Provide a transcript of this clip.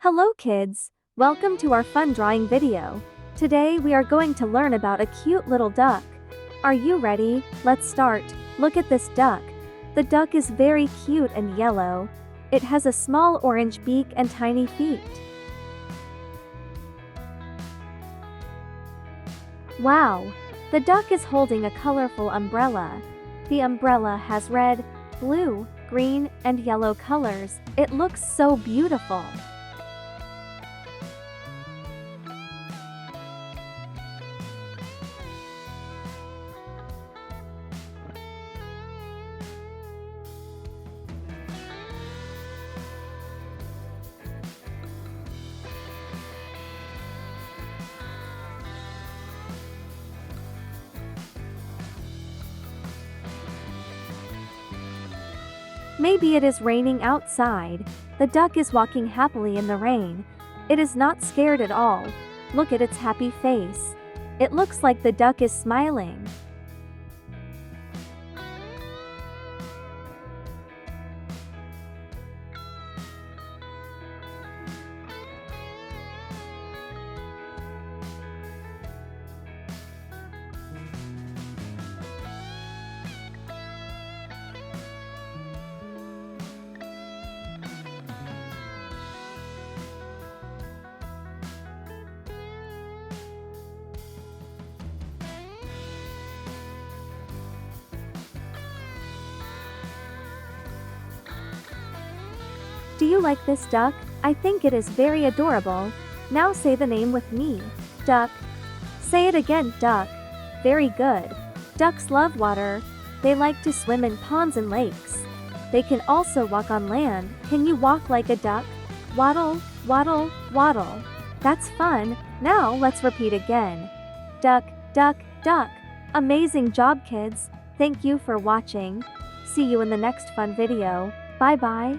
Hello kids, welcome to our fun drawing video. Today we are going to learn about a cute little duck. Are you ready? Let's start. Look at this duck. The duck is very cute and yellow. It has a small orange beak and tiny feet. Wow! The duck is holding a colorful umbrella. The umbrella has red, blue, green, and yellow colors. It looks so beautiful. Maybe it is raining outside. The duck is walking happily in the rain. It is not scared at all. Look at its happy face. It looks like the duck is smiling. Do you like this duck? I think it is very adorable. Now say the name with me. Duck. Say it again, duck. Very good. Ducks love water. They like to swim in ponds and lakes. They can also walk on land. Can you walk like a duck? Waddle, waddle, waddle. That's fun. Now let's repeat again. Duck, duck, duck. Amazing job, kids. Thank you for watching. See you in the next fun video. Bye bye.